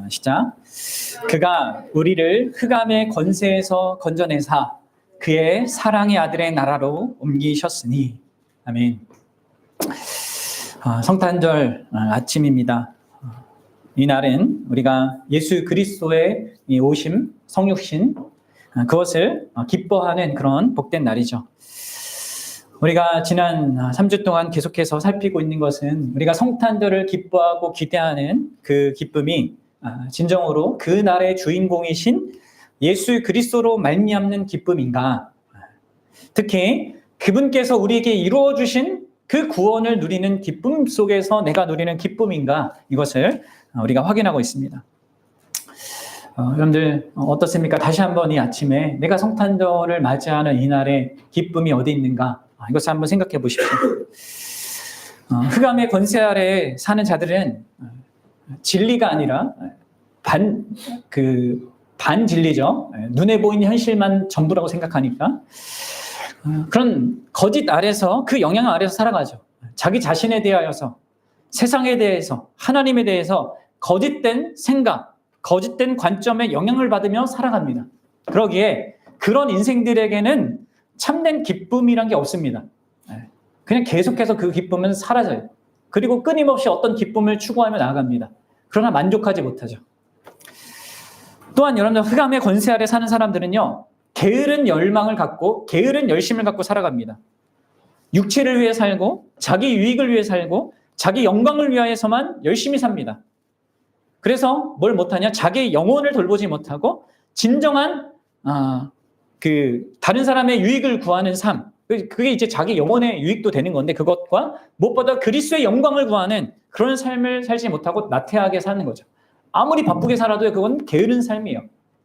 시작. 그가 우리를 흑암의 권세에서 건져내사 그의 사랑의 아들의 나라로 옮기셨으니. 아멘. 성탄절 아침입니다. 이 날은 우리가 예수 그리스도의 이 오심, 성육신, 그것을 기뻐하는 그런 복된 날이죠. 우리가 지난 3주 동안 계속해서 살피고 있는 것은 우리가 성탄절을 기뻐하고 기대하는 그 기쁨이 진정으로 그 날의 주인공이신 예수 그리스도로 말미암는 기쁨인가? 특히 그분께서 우리에게 이루어 주신 그 구원을 누리는 기쁨 속에서 내가 누리는 기쁨인가? 이것을 우리가 확인하고 있습니다. 여러분들 어떻습니까? 다시 한번 이 아침에 내가 성탄절을 맞이하는 이 날의 기쁨이 어디 있는가? 이것을 한번 생각해 보십시오. 흑암의 권세 아래 사는 자들은 진리가 아니라 반진리죠. 눈에 보이는 현실만 전부라고 생각하니까 그런 거짓 아래서, 그 영향 아래서 살아가죠. 자기 자신에 대하여서, 세상에 대해서, 하나님에 대해서 거짓된 생각, 거짓된 관점에 영향을 받으며 살아갑니다. 그러기에 그런 인생들에게는 참된 기쁨이란 게 없습니다. 그냥 계속해서 그 기쁨은 사라져요. 그리고 끊임없이 어떤 기쁨을 추구하며 나아갑니다. 그러나 만족하지 못하죠. 또한 여러분들 흑암의 권세 아래 사는 사람들은요, 게으른 열망을 갖고 게으른 열심을 갖고 살아갑니다. 육체를 위해 살고 자기 유익을 위해 살고 자기 영광을 위하여서만 열심히 삽니다. 그래서 뭘 못하냐? 자기 영혼을 돌보지 못하고 진정한 다른 사람의 유익을 구하는 삶, 그게 이제 자기 영혼의 유익도 되는 건데, 그것과 무엇보다 그리스도의 영광을 구하는 그런 삶을 살지 못하고 나태하게 사는 거죠. 아무리 바쁘게 살아도 그건 게으른 삶이에요.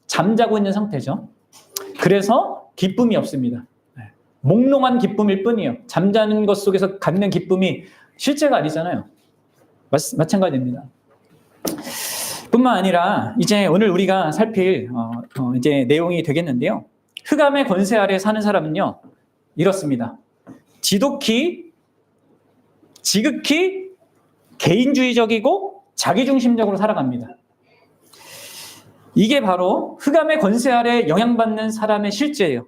잠자고 있는 상태죠. 그래서 기쁨이 없습니다. 몽롱한 기쁨일 뿐이에요. 잠자는 것 속에서 갖는 기쁨이 실제가 아니잖아요. 마찬가지입니다. 뿐만 아니라 이제 오늘 우리가 살필 이제 내용이 되겠는데요. 흑암의 권세 아래 사는 사람은요, 이렇습니다. 지극히 개인주의적이고 자기중심적으로 살아갑니다. 이게 바로 흑암의 권세 아래 영향받는 사람의 실제예요.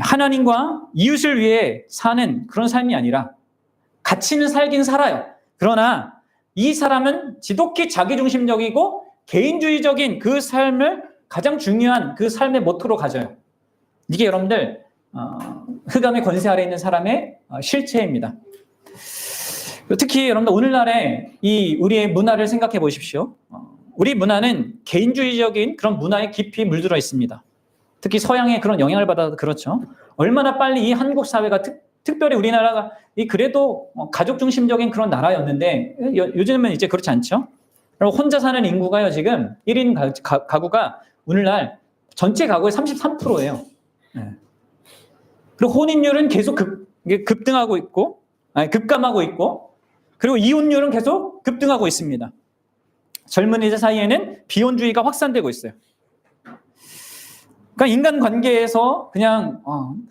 하나님과 이웃을 위해 사는 그런 삶이 아니라, 가치는 살긴 살아요. 그러나 이 사람은 지독히 자기중심적이고 개인주의적인 그 삶을 가장 중요한 그 삶의 모토로 가져요. 이게 여러분들 흑암의 권세 아래 있는 사람의 실체입니다. 특히 여러분들 오늘날의 이 우리의 문화를 생각해 보십시오. 우리 문화는 개인주의적인 그런 문화에 깊이 물들어 있습니다. 특히 서양의 그런 영향을 받아서 그렇죠. 얼마나 빨리 이 한국 사회가 특별히 우리나라가 그래도 가족 중심적인 그런 나라였는데 요즘은 이제 그렇지 않죠. 혼자 사는 인구가요, 지금 1인 가구가 오늘날 전체 가구의 33%예요. 그리고 혼인율은 계속 급등하고 있고, 급감하고 있고, 그리고 이혼율은 계속 급등하고 있습니다. 젊은이들 사이에는 비혼주의가 확산되고 있어요. 그러니까 인간관계에서 그냥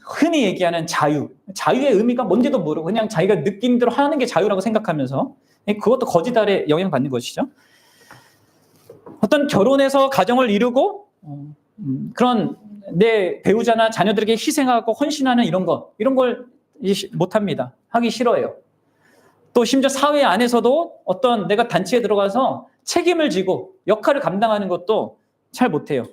흔히 얘기하는 자유의 의미가 뭔지도 모르고 그냥 자기가 느낀 대로 하는 게 자유라고 생각하면서, 그것도 거짓 아래 영향받는 것이죠. 어떤 결혼해서 가정을 이루고 그런 내 배우자나 자녀들에게 희생하고 헌신하는 이런 걸 못합니다. 하기 싫어해요. 또 심지어 사회 안에서도 어떤 내가 단체에 들어가서 책임을 지고 역할을 감당하는 것도 잘 못해요.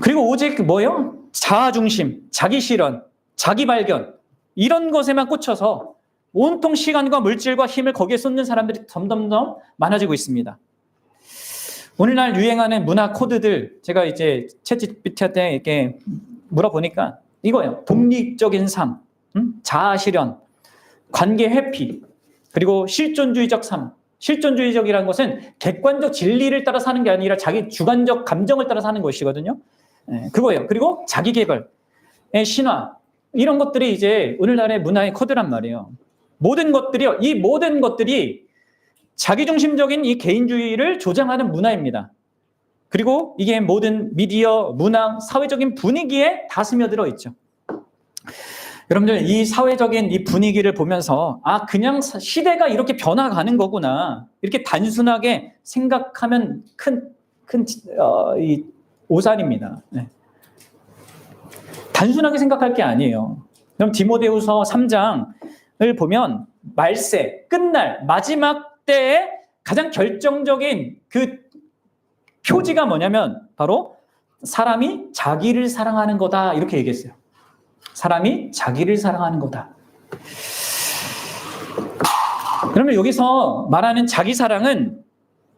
그리고 오직 뭐예요? 자아중심, 자기실현, 자기발견, 이런 것에만 꽂혀서 온통 시간과 물질과 힘을 거기에 쏟는 사람들이 점점 많아지고 있습니다. 오늘날 유행하는 문화 코드들, 제가 이제 챗GPT한테 이렇게 물어보니까 이거예요. 독립적인 삶, 자아실현, 관계 회피, 그리고 실존주의적 삶. 실존주의적이라는 것은 객관적 진리를 따라 사는 게 아니라 자기 주관적 감정을 따라 사는 것이거든요. 그거예요. 그리고 자기개발의 신화, 이런 것들이 이제 오늘날의 문화의 코드란 말이에요. 이 모든 것들이 자기중심적인 이 개인주의를 조장하는 문화입니다. 그리고 이게 모든 미디어, 문화, 사회적인 분위기에 다 스며들어 있죠. 여러분들 이 사회적인 이 분위기를 보면서 그냥 시대가 이렇게 변화가는 거구나 이렇게 단순하게 생각하면 큰 이 오산입니다. 네. 단순하게 생각할 게 아니에요. 그럼 디모데후서 3장을 보면 말세, 끝날, 마지막 때의 가장 결정적인 그 표지가 뭐냐면 바로 사람이 자기를 사랑하는 거다 이렇게 얘기했어요. 사람이 자기를 사랑하는 거다. 그러면 여기서 말하는 자기 사랑은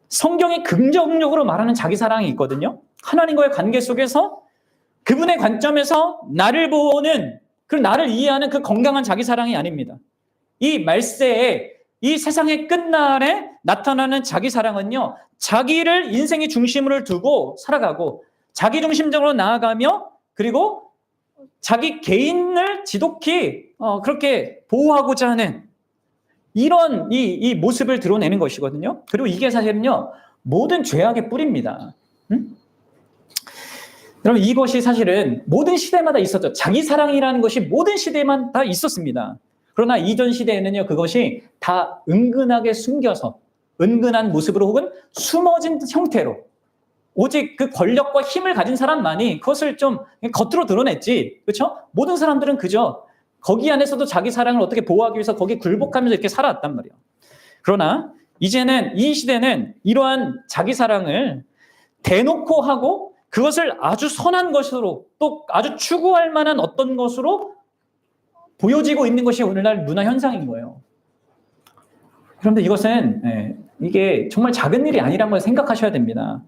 성경이 긍정적으로 말하는 자기 사랑이 있거든요. 하나님과의 관계 속에서 그분의 관점에서 나를 보는 그 나를 이해하는 그 건강한 자기 사랑이 아닙니다. 이 말세에 이 세상의 끝날에 나타나는 자기 사랑은요, 자기를 인생의 중심으로 두고 살아가고 자기 중심적으로 나아가며 그리고 자기 개인을 지독히 그렇게 보호하고자 하는 이런 이 모습을 드러내는 것이거든요. 그리고 이게 사실은요, 모든 죄악의 뿌리입니다. 여러분, 이것이 사실은 모든 시대마다 있었죠. 자기 사랑이라는 것이 모든 시대만 다 있었습니다. 그러나 이전 시대에는요, 그것이 다 은근하게 숨겨서 은근한 모습으로 혹은 숨어진 형태로 오직 그 권력과 힘을 가진 사람만이 그것을 좀 겉으로 드러냈지, 그렇죠? 모든 사람들은 그저 거기 안에서도 자기 사랑을 어떻게 보호하기 위해서 거기 굴복하면서 이렇게 살아왔단 말이에요. 그러나 이제는 이 시대는 이러한 자기 사랑을 대놓고 하고 그것을 아주 선한 것으로 또 아주 추구할 만한 어떤 것으로 보여지고 있는 것이 오늘날 문화 현상인 거예요. 그런데 이것은 이게 정말 작은 일이 아니라는 걸 생각하셔야 됩니다.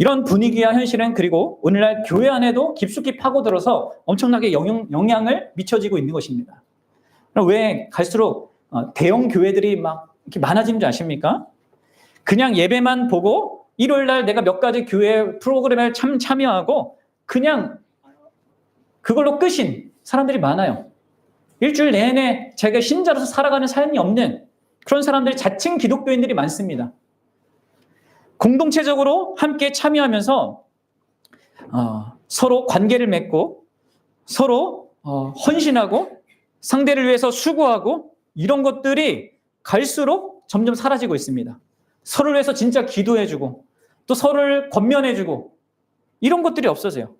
이런 분위기와 현실은 그리고 오늘날 교회 안에도 깊숙이 파고들어서 엄청나게 영향을 미쳐지고 있는 것입니다. 왜 갈수록 대형 교회들이 막 이렇게 많아지는 줄 아십니까? 그냥 예배만 보고 일요일날 내가 몇 가지 교회 프로그램에 참여하고 그냥 그걸로 끝인 사람들이 많아요. 일주일 내내 자기가 신자로서 살아가는 삶이 없는 그런 사람들이 자칭 기독교인들이 많습니다. 공동체적으로 함께 참여하면서 서로 관계를 맺고 서로 헌신하고 상대를 위해서 수고하고 이런 것들이 갈수록 점점 사라지고 있습니다. 서로를 위해서 진짜 기도해주고 또 서로를 권면해주고 이런 것들이 없어져요.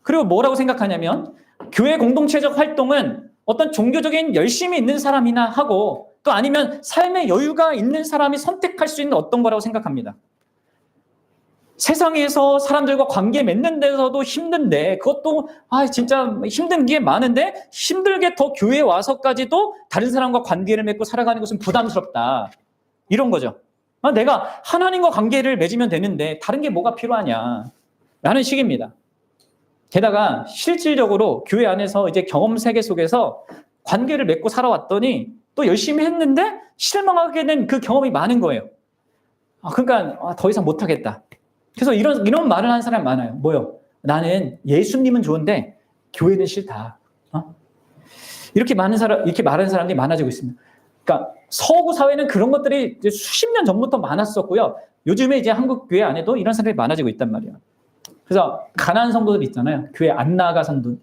그리고 뭐라고 생각하냐면 교회 공동체적 활동은 어떤 종교적인 열심이 있는 사람이나 하고 또 아니면 삶의 여유가 있는 사람이 선택할 수 있는 어떤 거라고 생각합니다. 세상에서 사람들과 관계 맺는 데서도 힘든데 그것도 진짜 힘든 게 많은데 힘들게 더 교회에 와서까지도 다른 사람과 관계를 맺고 살아가는 것은 부담스럽다. 이런 거죠. 내가 하나님과 관계를 맺으면 되는데 다른 게 뭐가 필요하냐 라는 식입니다. 게다가 실질적으로 교회 안에서 이제 경험 세계 속에서 관계를 맺고 살아왔더니 또 열심히 했는데 실망하게 된 그 경험이 많은 거예요. 그러니까 더 이상 못하겠다. 그래서 이런 말을 하는 사람이 많아요. 뭐요? 나는 예수님은 좋은데 교회는 싫다. 이렇게 말하는 사람들이 많아지고 있습니다. 그러니까 서구 사회는 그런 것들이 이제 수십 년 전부터 많았었고요. 요즘에 이제 한국 교회 안에도 이런 사람들이 많아지고 있단 말이에요. 그래서 가난한 성도들 있잖아요. 교회 안 나가 성도들.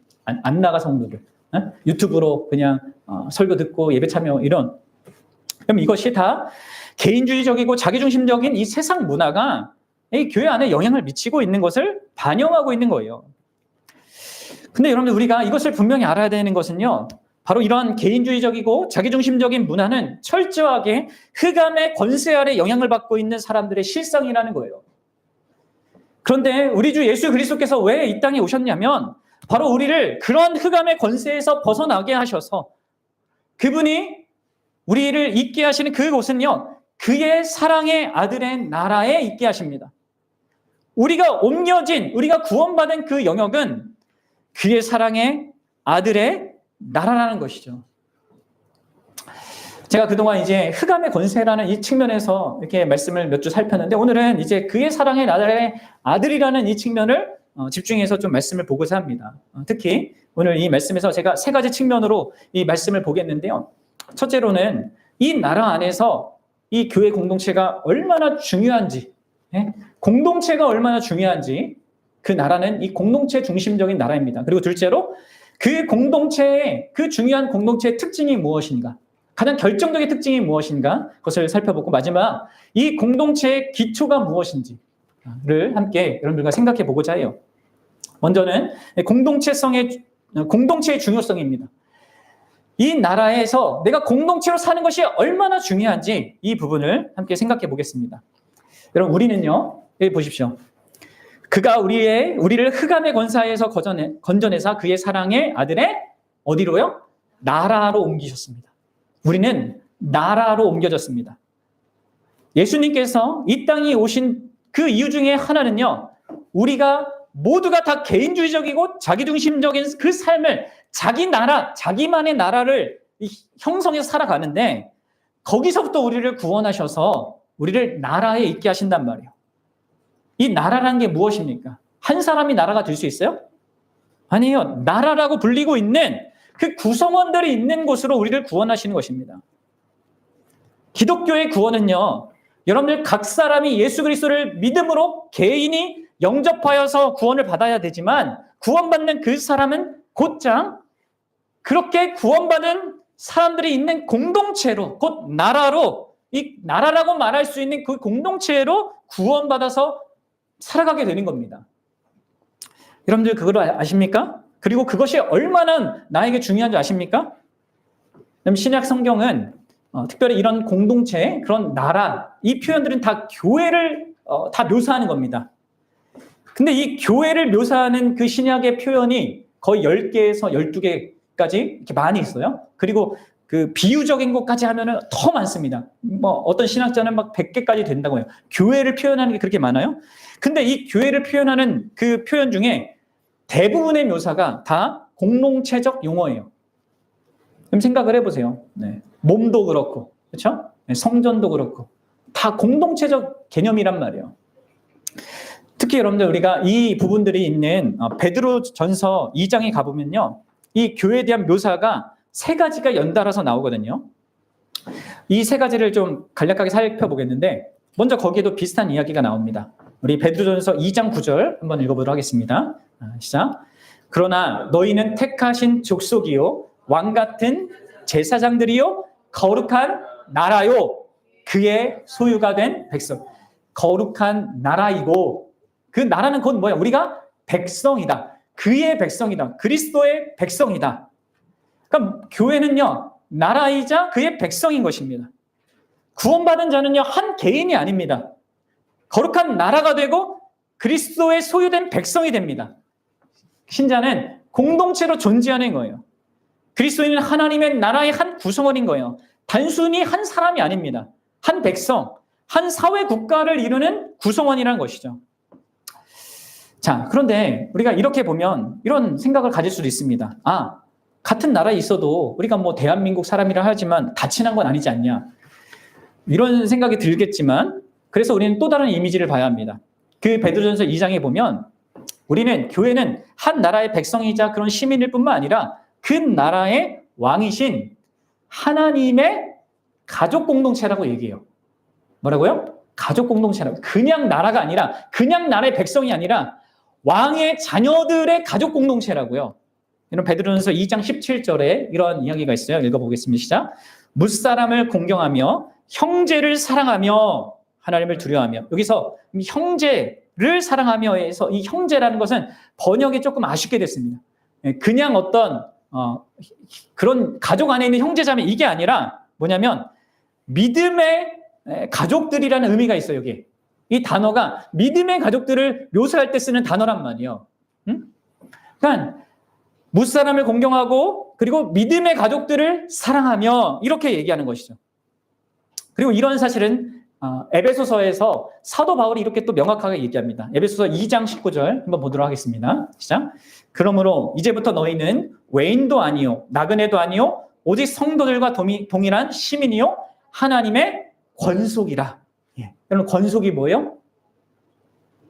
유튜브로 그냥 설교 듣고 예배 참여 이런. 그럼 이것이 다 개인주의적이고 자기중심적인 이 세상 문화가 이 교회 안에 영향을 미치고 있는 것을 반영하고 있는 거예요. 근데 여러분들 우리가 이것을 분명히 알아야 되는 것은요. 바로 이러한 개인주의적이고 자기중심적인 문화는 철저하게 흑암의 권세 아래 영향을 받고 있는 사람들의 실상이라는 거예요. 그런데 우리 주 예수 그리스도께서 왜 이 땅에 오셨냐면 바로 우리를 그런 흑암의 권세에서 벗어나게 하셔서 그분이 우리를 있게 하시는 그곳은요. 그의 사랑의 아들의 나라에 있게 하십니다. 우리가 구원받은 그 영역은 그의 사랑의 아들의 나라라는 것이죠. 제가 그동안 이제 흑암의 권세라는 이 측면에서 이렇게 말씀을 몇 주 살폈는데 오늘은 이제 그의 사랑의 나라의 아들이라는 이 측면을 집중해서 좀 말씀을 보고자 합니다. 특히 오늘 이 말씀에서 제가 세 가지 측면으로 이 말씀을 보겠는데요. 첫째로는 이 나라 안에서 이 교회 공동체가 얼마나 중요한지, 공동체가 얼마나 중요한지 그 나라는 이 공동체 중심적인 나라입니다. 그리고 둘째로 그 공동체의, 그 중요한 공동체의 특징이 무엇인가? 가장 결정적인 특징이 무엇인가? 그것을 살펴보고 마지막 이 공동체의 기초가 무엇인지를 함께 여러분들과 생각해 보고자 해요. 먼저는 공동체의 중요성입니다. 이 나라에서 내가 공동체로 사는 것이 얼마나 중요한지 이 부분을 함께 생각해 보겠습니다. 여러분, 우리는요, 여기 보십시오. 그가 우리를 흑암의 권사에서 건져내사 그의 사랑의 아들의 어디로요? 나라로 옮기셨습니다. 우리는 나라로 옮겨졌습니다. 예수님께서 이 땅에 오신 그 이유 중에 하나는요, 우리가 모두가 다 개인주의적이고 자기중심적인 그 삶을 자기 나라, 자기만의 나라를 형성해서 살아가는데 거기서부터 우리를 구원하셔서 우리를 나라에 있게 하신단 말이에요. 이 나라라는 게 무엇입니까? 한 사람이 나라가 될 수 있어요? 아니에요. 나라라고 불리고 있는 그 구성원들이 있는 곳으로 우리를 구원하시는 것입니다. 기독교의 구원은요, 여러분들 각 사람이 예수 그리스도를 믿음으로 개인이 영접하여서 구원을 받아야 되지만 구원받는 그 사람은 곧장 그렇게 구원받은 사람들이 있는 공동체로, 곧 나라로, 이 나라라고 말할 수 있는 그 공동체로 구원받아서 살아가게 되는 겁니다. 여러분들 그걸 아십니까? 그리고 그것이 얼마나 나에게 중요한 줄 아십니까? 신약 성경은 특별히 이런 공동체, 그런 나라, 이 표현들은 다 교회를 다 묘사하는 겁니다. 근데 이 교회를 묘사하는 그 신약의 표현이 거의 10개에서 12개까지 이렇게 많이 있어요. 그리고 그 비유적인 것까지 하면은 더 많습니다. 어떤 신학자는 막 100개까지 된다고 해요. 교회를 표현하는 게 그렇게 많아요. 근데 이 교회를 표현하는 그 표현 중에 대부분의 묘사가 다 공동체적 용어예요. 그럼 생각을 해보세요. 네. 몸도 그렇고, 그렇죠? 네, 성전도 그렇고, 다 공동체적 개념이란 말이에요. 특히 여러분들 우리가 이 부분들이 있는 베드로전서 2장에 가보면요, 이 교회에 대한 묘사가 3가지가 연달아서 나오거든요. 이 3가지를 좀 간략하게 살펴보겠는데, 먼저 거기에도 비슷한 이야기가 나옵니다. 우리 베드로전서 2장 9절 한번 읽어보도록 하겠습니다. 시작. 그러나 너희는 택하신 족속이요 왕 같은 제사장들이요 거룩한 나라요 그의 소유가 된 백성. 거룩한 나라이고 그 나라는 곧 뭐야? 우리가 백성이다. 그의 백성이다. 그리스도의 백성이다. 그러니까 교회는요, 나라이자 그의 백성인 것입니다. 구원받은 자는요, 한 개인이 아닙니다. 거룩한 나라가 되고 그리스도의 소유된 백성이 됩니다. 신자는 공동체로 존재하는 거예요. 그리스도인은 하나님의 나라의 한 구성원인 거예요. 단순히 한 사람이 아닙니다. 한 백성, 한 사회 국가를 이루는 구성원이라는 것이죠. 자, 그런데 우리가 이렇게 보면 이런 생각을 가질 수도 있습니다. 같은 나라에 있어도 우리가 뭐 대한민국 사람이라 하지만 다 친한 건 아니지 않냐. 이런 생각이 들겠지만 그래서 우리는 또 다른 이미지를 봐야 합니다. 그 베드로전서 2장에 보면 우리는 교회는 한 나라의 백성이자 그런 시민일 뿐만 아니라 그 나라의 왕이신 하나님의 가족 공동체라고 얘기해요. 뭐라고요? 가족 공동체라고. 그냥 나라가 아니라, 그냥 나라의 백성이 아니라 왕의 자녀들의 가족 공동체라고요. 이런 베드로전서 2장 17절에 이런 이야기가 있어요. 읽어보겠습니다. 시작. 뭇사람을 공경하며 형제를 사랑하며 하나님을 두려워하며. 여기서 형제를 사랑하며에서 이 형제라는 것은 번역이 조금 아쉽게 됐습니다. 그냥 어떤 그런 가족 안에 있는 형제자매 이게 아니라 뭐냐면 믿음의 가족들이라는 의미가 있어요. 여기 이 단어가 믿음의 가족들을 묘사할 때 쓰는 단어란 말이에요. 그러니까 뭇사람을 공경하고 그리고 믿음의 가족들을 사랑하며 이렇게 얘기하는 것이죠. 그리고 이런 사실은 에베소서에서 사도 바울이 이렇게 또 명확하게 얘기합니다. 에베소서 2장 19절 한번 보도록 하겠습니다. 시작. 그러므로 이제부터 너희는 외인도 아니요 나그네도 아니요 오직 성도들과 동일한 시민이요 하나님의 권속이라. 여러분 권속이 뭐예요?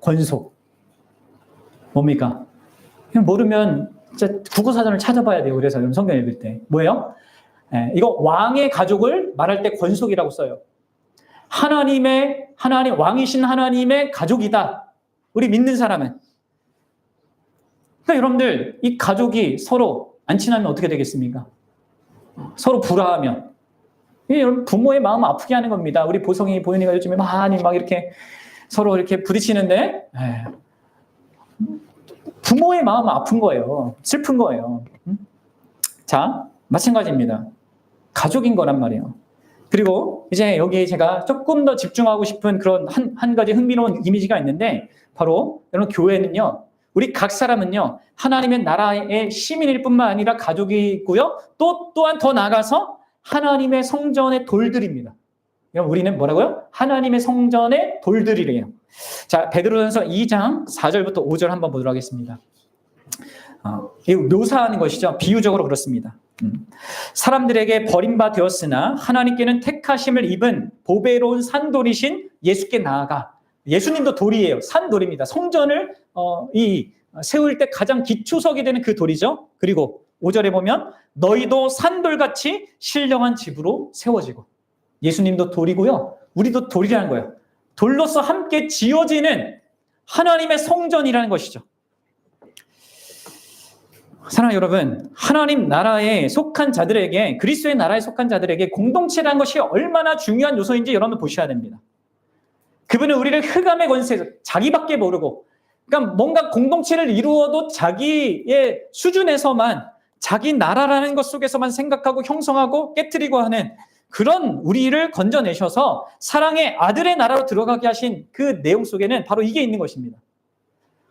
권속 뭡니까? 그냥 모르면 진짜 국어사전을 찾아봐야 돼요. 그래서 여러분 성경 읽을 때 뭐예요? 이거 왕의 가족을 말할 때 권속이라고 써요. 하나님 왕이신 하나님의 가족이다. 우리 믿는 사람은. 그러니까 여러분들 이 가족이 서로 안 친하면 어떻게 되겠습니까? 서로 불화하면. 이게 여러분 부모의 마음 아프게 하는 겁니다. 우리 보성이, 보윤이가 요즘에 많이 막 이렇게 서로 이렇게 부딪히는데 부모의 마음 아픈 거예요. 슬픈 거예요. 자, 마찬가지입니다. 가족인 거란 말이에요. 그리고 이제 여기 제가 조금 더 집중하고 싶은 그런 한 가지 흥미로운 이미지가 있는데, 바로 여러분 교회는요, 우리 각 사람은요, 하나님의 나라의 시민일 뿐만 아니라 가족이고요, 또한 더 나아가서 하나님의 성전의 돌들입니다. 여러분, 우리는 뭐라고요? 하나님의 성전의 돌들이래요. 자, 베드로전서 2장 4절부터 5절 한번 보도록 하겠습니다. 이거 묘사하는 것이죠. 비유적으로 그렇습니다. 사람들에게 버림받되었으나 하나님께는 택하심을 입은 보배로운 산돌이신 예수께 나아가. 예수님도 돌이에요. 산돌입니다. 성전을 세울 때 가장 기초석이 되는 그 돌이죠. 그리고 5절에 보면 너희도 산돌같이 신령한 집으로 세워지고. 예수님도 돌이고요, 우리도 돌이라는 거예요. 돌로서 함께 지어지는 하나님의 성전이라는 것이죠. 사랑하는 여러분, 하나님 나라에 속한 자들에게, 그리스도의 나라에 속한 자들에게 공동체라는 것이 얼마나 중요한 요소인지 여러분 보셔야 됩니다. 그분은 우리를 흑암의 권세에서, 자기밖에 모르고, 그러니까 뭔가 공동체를 이루어도 자기의 수준에서만, 자기 나라라는 것 속에서만 생각하고 형성하고 깨트리고 하는 그런 우리를 건져내셔서 사랑의 아들의 나라로 들어가게 하신 그 내용 속에는 바로 이게 있는 것입니다.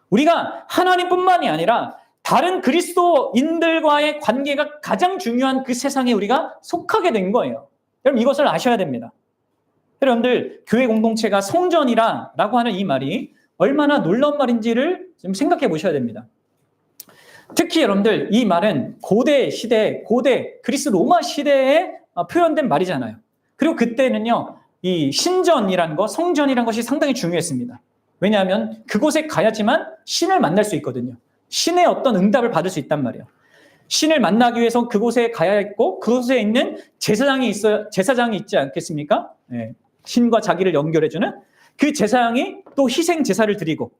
우리가 하나님뿐만이 아니라 다른 그리스도인들과의 관계가 가장 중요한 그 세상에 우리가 속하게 된 거예요. 여러분, 이것을 아셔야 됩니다. 여러분들, 교회 공동체가 성전이라고 하는 이 말이 얼마나 놀라운 말인지를 좀 생각해 보셔야 됩니다. 특히 여러분들, 이 말은 고대 시대, 고대 그리스 로마 시대에 표현된 말이잖아요. 그리고 그때는요, 이 신전이라는 거, 성전이라는 것이 상당히 중요했습니다. 왜냐하면 그곳에 가야지만 신을 만날 수 있거든요. 신의 어떤 응답을 받을 수 있단 말이에요. 신을 만나기 위해서 그곳에 가야 했고, 그곳에 있는 제사장이 있지 않겠습니까? 네. 신과 자기를 연결해주는 그 제사장이 또 희생 제사를 드리고,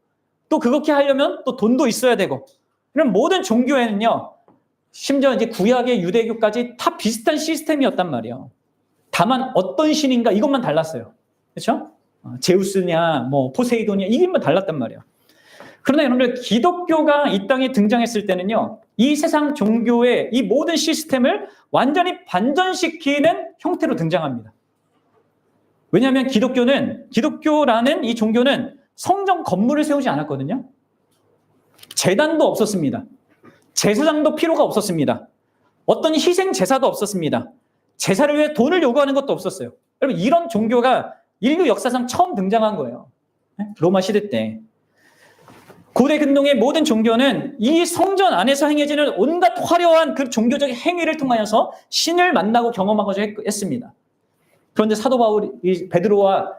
또 그렇게 하려면 또 돈도 있어야 되고, 이런 모든 종교에는요, 심지어 이제 구약의 유대교까지 다 비슷한 시스템이었단 말이에요. 다만 어떤 신인가 이것만 달랐어요. 그렇죠? 제우스냐, 뭐 포세이돈이냐 이것만 달랐단 말이에요. 그러나 여러분들, 기독교가 이 땅에 등장했을 때는요, 이 세상 종교의 이 모든 시스템을 완전히 반전시키는 형태로 등장합니다. 왜냐하면 기독교라는 이 종교는 성전 건물을 세우지 않았거든요. 제단도 없었습니다. 제사장도 필요가 없었습니다. 어떤 희생 제사도 없었습니다. 제사를 위해 돈을 요구하는 것도 없었어요. 여러분, 이런 종교가 인류 역사상 처음 등장한 거예요. 로마 시대 때. 고대 근동의 모든 종교는 이 성전 안에서 행해지는 온갖 화려한 그 종교적 행위를 통하여서 신을 만나고 경험하고자 했습니다. 그런데 사도 바울이, 베드로와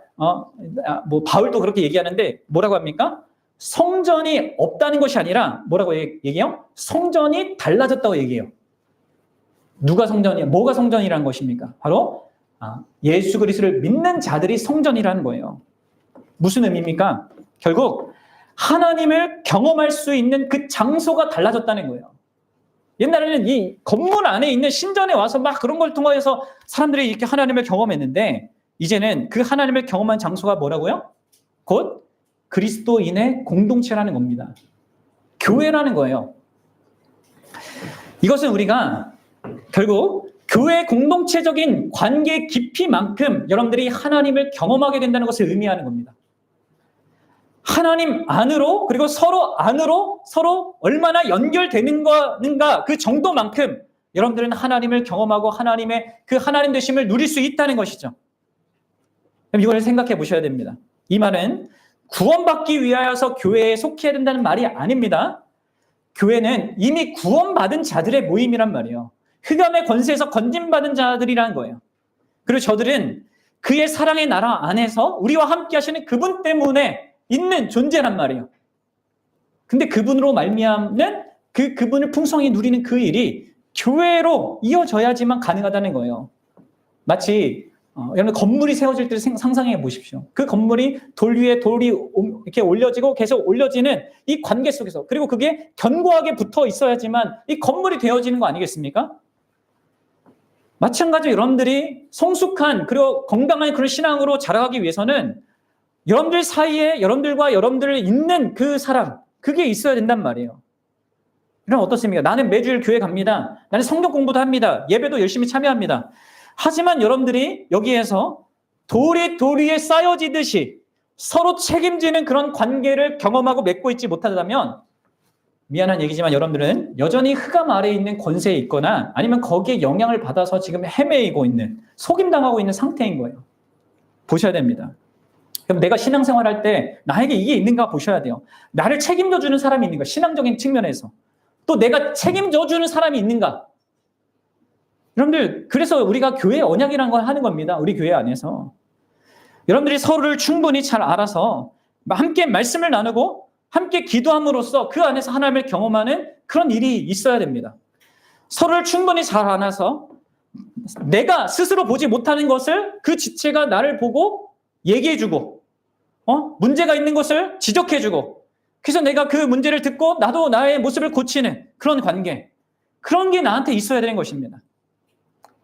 바울도 그렇게 얘기하는데 뭐라고 합니까? 성전이 없다는 것이 아니라 뭐라고 얘기해요? 성전이 달라졌다고 얘기해요. 누가 성전이야? 뭐가 성전이라는 것입니까? 바로 예수 그리스도를 믿는 자들이 성전이라는 거예요. 무슨 의미입니까? 결국 하나님을 경험할 수 있는 그 장소가 달라졌다는 거예요. 옛날에는 이 건물 안에 있는 신전에 와서 막 그런 걸 통하여서 사람들이 이렇게 하나님을 경험했는데, 이제는 그 하나님을 경험한 장소가 뭐라고요? 곧 그리스도인의 공동체라는 겁니다. 교회라는 거예요. 이것은 우리가 결국 교회 공동체적인 관계 깊이만큼 여러분들이 하나님을 경험하게 된다는 것을 의미하는 겁니다. 하나님 안으로, 그리고 서로 안으로 서로 얼마나 연결되는가 그 정도만큼 여러분들은 하나님을 경험하고 하나님의 그 하나님 되심을 누릴 수 있다는 것이죠. 그럼 이걸 생각해 보셔야 됩니다. 이 말은 구원받기 위하여서 교회에 속해야 된다는 말이 아닙니다. 교회는 이미 구원받은 자들의 모임이란 말이에요. 흑암의 권세에서 건진받은 자들이라는 거예요. 그리고 저들은 그의 사랑의 나라 안에서 우리와 함께 하시는 그분 때문에 있는 존재란 말이에요. 근데 그분으로 말미암는 그분을 풍성히 누리는 그 일이 교회로 이어져야지만 가능하다는 거예요. 마치 여러분 건물이 세워질 때 상상해 보십시오. 그 건물이 돌 위에 돌이 이렇게 올려지고 계속 올려지는 이 관계 속에서, 그리고 그게 견고하게 붙어 있어야지만 이 건물이 되어지는 거 아니겠습니까? 마찬가지로 여러분들이 성숙한 그리고 건강한 그런 신앙으로 자라가기 위해서는 여러분들 사이에 여러분들과 여러분들 있는 그 사람, 그게 있어야 된단 말이에요. 그럼 어떻습니까? 나는 매주일 교회 갑니다. 나는 성경 공부도 합니다. 예배도 열심히 참여합니다. 하지만 여러분들이 여기에서 돌이 돌 위에 쌓여지듯이 서로 책임지는 그런 관계를 경험하고 맺고 있지 못하다면, 미안한 얘기지만 여러분들은 여전히 흑암 아래에 있는 권세에 있거나 아니면 거기에 영향을 받아서 지금 헤매이고 있는, 속임당하고 있는 상태인 거예요. 보셔야 됩니다. 그럼 내가 신앙생활할 때 나에게 이게 있는가 보셔야 돼요. 나를 책임져 주는 사람이 있는가, 신앙적인 측면에서. 또 내가 책임져 주는 사람이 있는가. 여러분들, 그래서 우리가 교회 언약이라는 걸 하는 겁니다. 우리 교회 안에서. 여러분들이 서로를 충분히 잘 알아서 함께 말씀을 나누고 함께 기도함으로써 그 안에서 하나님을 경험하는 그런 일이 있어야 됩니다. 서로를 충분히 잘 알아서 내가 스스로 보지 못하는 것을 그 지체가 나를 보고 얘기해주고, 문제가 있는 것을 지적해주고, 그래서 내가 그 문제를 듣고 나도 나의 모습을 고치는 그런 관계, 그런 게 나한테 있어야 되는 것입니다.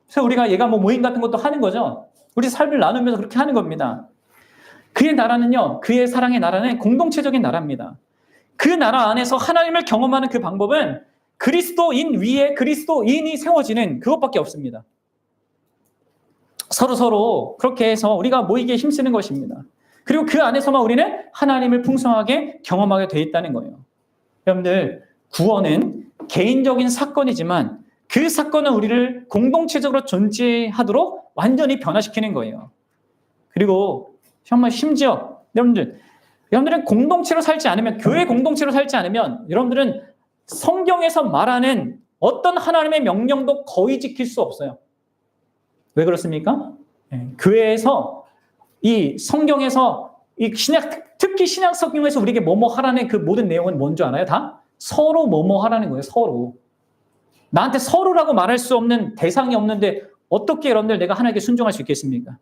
그래서 우리가 얘가 모임 같은 것도 하는 거죠. 우리 삶을 나누면서 그렇게 하는 겁니다. 그의 나라는요, 그의 사랑의 나라는 공동체적인 나라입니다. 그 나라 안에서 하나님을 경험하는 그 방법은 그리스도인 위에 그리스도인이 세워지는 그것밖에 없습니다. 서로 그렇게 해서 우리가 모이기에 힘쓰는 것입니다. 그리고 그 안에서만 우리는 하나님을 풍성하게 경험하게 돼 있다는 거예요. 여러분들, 구원은 개인적인 사건이지만 그 사건은 우리를 공동체적으로 존재하도록 완전히 변화시키는 거예요. 그리고 정말 심지어 여러분들은 공동체로 살지 않으면, 교회 공동체로 살지 않으면 여러분들은 성경에서 말하는 어떤 하나님의 명령도 거의 지킬 수 없어요. 왜 그렇습니까? 교회에서, 이 성경에서, 이 특히 신약 성경에서 우리에게 뭐뭐 하라는 그 모든 내용은 뭔지 알아요? 다 서로 뭐뭐 하라는 거예요. 서로. 나한테 서로라고 말할 수 없는 대상이 없는데 어떻게 여러분들 내가 하나님께 순종할 수 있겠습니까?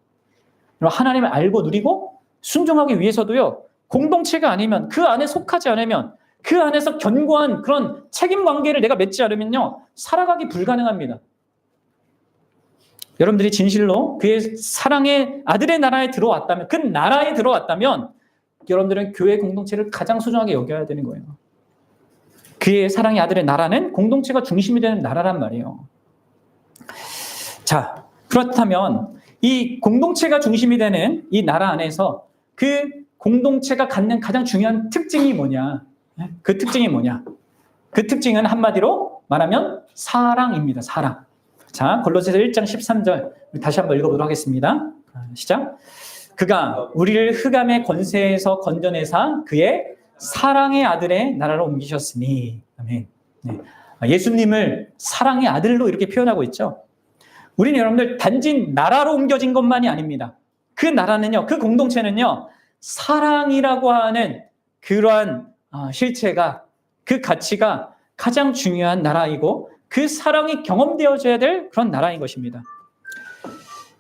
하나님을 알고 누리고 순종하기 위해서도요, 공동체가 아니면, 그 안에 속하지 않으면, 그 안에서 견고한 그런 책임 관계를 내가 맺지 않으면요, 살아가기 불가능합니다. 여러분들이 진실로 그의 사랑의 아들의 나라에 들어왔다면, 그 나라에 들어왔다면 여러분들은 교회 공동체를 가장 소중하게 여겨야 되는 거예요. 그의 사랑의 아들의 나라는 공동체가 중심이 되는 나라란 말이에요. 자, 그렇다면 이 공동체가 중심이 되는 이 나라 안에서 그 공동체가 갖는 가장 중요한 특징이 뭐냐? 그 특징이 뭐냐? 그 특징은 한마디로 말하면 사랑입니다. 사랑. 자, 골로새서 1장 13절 다시 한번 읽어보도록 하겠습니다. 시작. 그가 우리를 흑암의 권세에서 건져내사 그의 사랑의 아들의 나라로 옮기셨으니. 아멘. 네. 예수님을 사랑의 아들로 이렇게 표현하고 있죠. 우리는 여러분들 단지 나라로 옮겨진 것만이 아닙니다. 그 나라는요, 그 공동체는요, 사랑이라고 하는 그러한 실체가, 그 가치가 가장 중요한 나라이고, 그 사랑이 경험되어져야 될 그런 나라인 것입니다.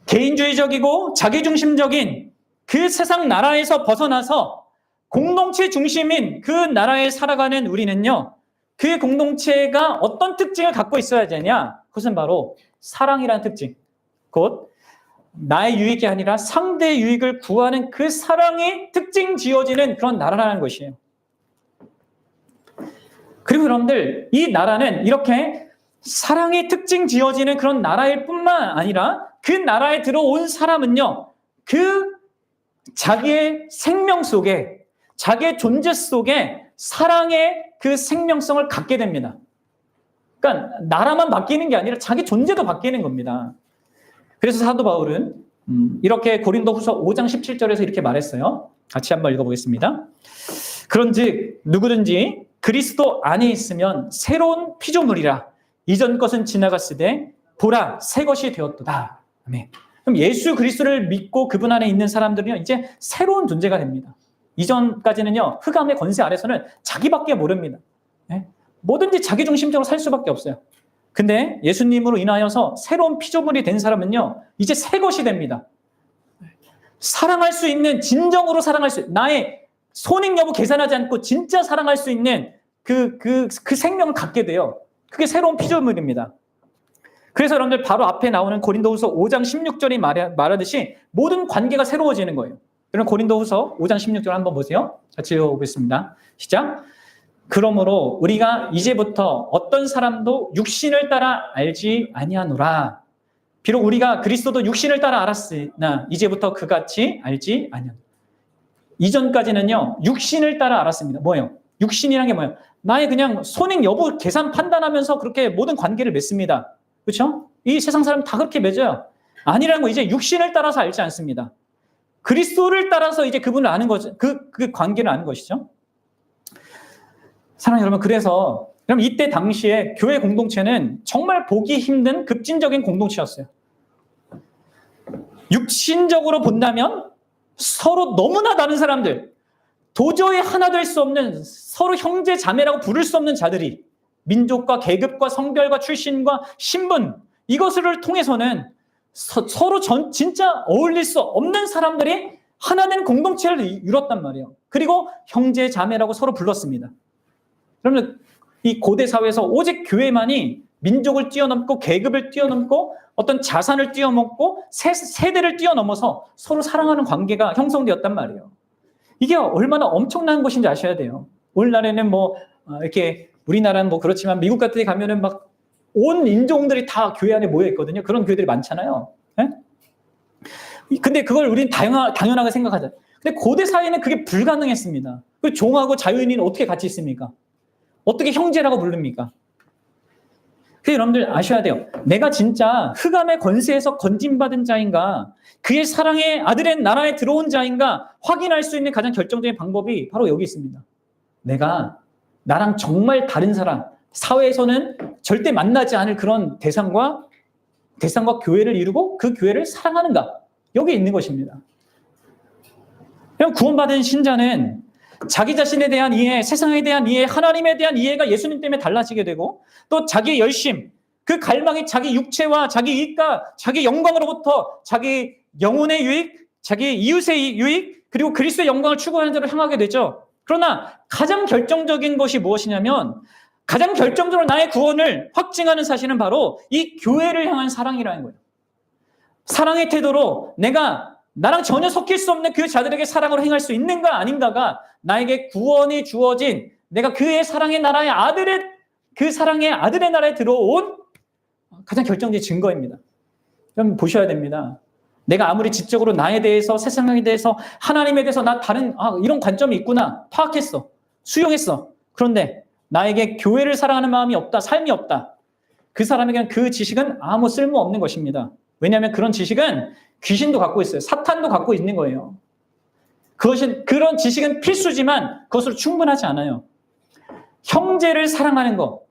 개인주의적이고 자기중심적인 그 세상 나라에서 벗어나서 공동체 중심인 그 나라에 살아가는 우리는요, 그 공동체가 어떤 특징을 갖고 있어야 되냐? 그것은 바로 사랑이라는 특징, 곧 나의 유익이 아니라 상대의 유익을 구하는 그 사랑이 특징 지어지는 그런 나라라는 것이에요. 그리고 여러분들, 이 나라는 이렇게 사랑이 특징 지어지는 그런 나라일 뿐만 아니라 그 나라에 들어온 사람은요, 그 자기의 생명 속에, 자기의 존재 속에 사랑의 그 생명성을 갖게 됩니다. 그러니까 나라만 바뀌는 게 아니라 자기 존재도 바뀌는 겁니다. 그래서 사도 바울은 이렇게 고린도후서 5장 17절에서 이렇게 말했어요. 같이 한번 읽어보겠습니다. 그런즉 누구든지 그리스도 안에 있으면 새로운 피조물이라. 이전 것은 지나갔으되 보라 새 것이 되었도다. 아멘. 그럼 예수 그리스도를 믿고 그분 안에 있는 사람들은요, 이제 새로운 존재가 됩니다. 이전까지는요, 흑암의 권세 아래서는 자기밖에 모릅니다. 네? 뭐든지 자기중심적으로 살 수밖에 없어요. 근데 예수님으로 인하여서 새로운 피조물이 된 사람은요, 이제 새 것이 됩니다. 사랑할 수 있는, 진정으로 사랑할 수 있는, 나의 손익 여부 계산하지 않고 진짜 사랑할 수 있는 그 생명을 갖게 돼요. 그게 새로운 피조물입니다. 그래서 여러분들 바로 앞에 나오는 고린도후서 5장 16절이 말하듯이 모든 관계가 새로워지는 거예요. 여러분 고린도후서 5장 16절 한번 보세요. 같이 읽어보겠습니다. 시작. 그러므로 우리가 이제부터 어떤 사람도 육신을 따라 알지 아니하노라. 비록 우리가 그리스도도 육신을 따라 알았으나 이제부터 그같이 알지 아니하노라. 이전까지는요, 육신을 따라 알았습니다. 뭐예요? 육신이란 게 뭐예요? 나의 그냥 손익 여부 계산 판단하면서 그렇게 모든 관계를 맺습니다. 그렇죠? 이 세상 사람 다 그렇게 맺어요. 아니라는 거, 이제 육신을 따라서 알지 않습니다. 그리스도를 따라서 이제 그분을 아는 거죠. 그 관계를 아는 것이죠. 사랑하는 여러분, 그래서 그럼 이때 당시에 교회 공동체는 정말 보기 힘든 급진적인 공동체였어요. 육신적으로 본다면 서로 너무나 다른 사람들, 도저히 하나 될 수 없는, 서로 형제 자매라고 부를 수 없는 자들이 민족과 계급과 성별과 출신과 신분, 이것을 통해서는 서로 진짜 어울릴 수 없는 사람들이 하나된 공동체를 이뤘단 말이에요. 그리고 형제 자매라고 서로 불렀습니다. 그러면 이 고대 사회에서 오직 교회만이 민족을 뛰어넘고 계급을 뛰어넘고 어떤 자산을 뛰어넘고 세대를 뛰어넘어서 서로 사랑하는 관계가 형성되었단 말이에요. 이게 얼마나 엄청난 것인지 아셔야 돼요. 오늘날에는 뭐 이렇게 우리나라는 뭐 그렇지만 미국 같은 데 가면은 막 온 인종들이 다 교회 안에 모여 있거든요. 그런 교회들이 많잖아요. 네? 근데 그걸 우리는 당연하게 생각하잖아요. 근데 고대 사회는 그게 불가능했습니다. 그 종하고 자유인은 어떻게 같이 있습니까? 어떻게 형제라고 부릅니까? 그래서 여러분들 아셔야 돼요. 내가 진짜 흑암의 권세에서 건진받은 자인가, 그의 사랑의 아들의 나라에 들어온 자인가 확인할 수 있는 가장 결정적인 방법이 바로 여기 있습니다. 내가 나랑 정말 다른 사람, 사회에서는 절대 만나지 않을 그런 대상과 교회를 이루고 그 교회를 사랑하는가, 여기 있는 것입니다. 구원받은 신자는 자기 자신에 대한 이해, 세상에 대한 이해, 하나님에 대한 이해가 예수님 때문에 달라지게 되고, 또 자기의 열심, 그 갈망이 자기 육체와 자기 이익과 자기 영광으로부터 자기 영혼의 유익, 자기 이웃의 유익, 그리고 그리스도의 영광을 추구하는 자로 향하게 되죠. 그러나 가장 결정적인 것이 무엇이냐면, 가장 결정적으로 나의 구원을 확증하는 사실은 바로 이 교회를 향한 사랑이라는 거예요. 사랑의 태도로 내가 나랑 전혀 섞일 수 없는 그 자들에게 사랑으로 행할 수 있는가 아닌가가 나에게 구원이 주어진, 내가 그의 사랑의 나라의 그 사랑의 아들의 나라에 들어온 가장 결정적인 증거입니다. 그럼 보셔야 됩니다. 내가 아무리 지적으로 나에 대해서, 세상에 대해서, 하나님에 대해서 나 다른 이런 관점이 있구나 파악했어, 수용했어. 그런데 나에게 교회를 사랑하는 마음이 없다, 삶이 없다. 그 사람에게는 그 지식은 아무 쓸모없는 것입니다. 왜냐하면 그런 지식은 귀신도 갖고 있어요. 사탄도 갖고 있는 거예요. 그런 지식은 필수지만 그것으로 충분하지 않아요. 형제를 사랑하는 것,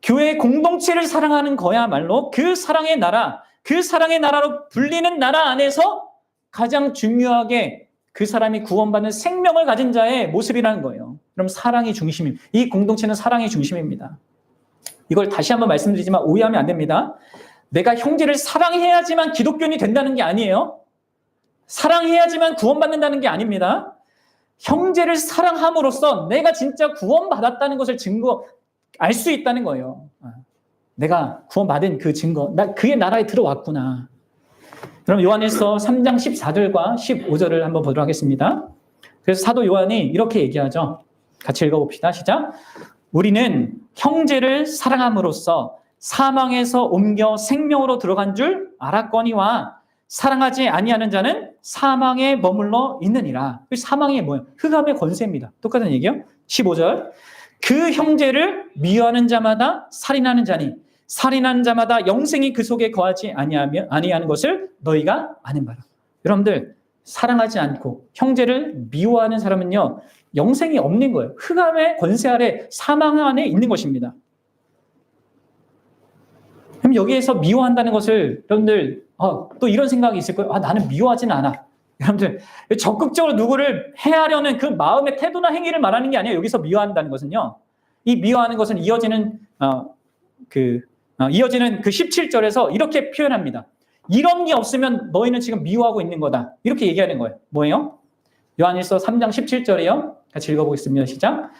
교회 공동체를 사랑하는 거야말로 그 사랑의 나라, 그 사랑의 나라로 불리는 나라 안에서 가장 중요하게 그 사람이 구원받는 생명을 가진 자의 모습이라는 거예요. 그럼 사랑이 중심입니다. 이 공동체는 사랑이 중심입니다. 이걸 다시 한번 말씀드리지만 오해하면 안 됩니다. 내가 형제를 사랑해야지만 기독교인이 된다는 게 아니에요. 사랑해야지만 구원받는다는 게 아닙니다. 형제를 사랑함으로써 내가 진짜 구원받았다는 것을 알 수 있다는 거예요. 내가 구원받은 그 증거, 그의 나라에 들어왔구나. 그럼 요한일서 3장 14절과 15절을 한번 보도록 하겠습니다. 그래서 사도 요한이 이렇게 얘기하죠. 같이 읽어봅시다. 시작. 우리는 형제를 사랑함으로써 사망에서 옮겨 생명으로 들어간 줄 알았거니와 사랑하지 아니하는 자는 사망에 머물러 있느니라. 사망이 뭐예요? 흑암의 권세입니다. 똑같은 얘기예요. 15절. 그 형제를 미워하는 자마다 살인하는 자니 살인하는 자마다 영생이 그 속에 거하지 아니하는 것을 너희가 아는 바라. 여러분들, 사랑하지 않고 형제를 미워하는 사람은요, 영생이 없는 거예요. 흑암의 권세 아래, 사망 안에 있는 것입니다. 그럼 여기에서 미워한다는 것을 여러분들 또 이런 생각이 있을 거예요. 나는 미워하진 않아. 여러분들, 적극적으로 누구를 해하려는 그 마음의 태도나 행위를 말하는 게 아니에요. 여기서 미워한다는 것은요, 이 미워하는 것은 이어지는 그 17절에서 이렇게 표현합니다. 이런 게 없으면 너희는 지금 미워하고 있는 거다. 이렇게 얘기하는 거예요. 뭐예요? 요한일서 3장 17절이요. 같이 읽어보겠습니다. 시작.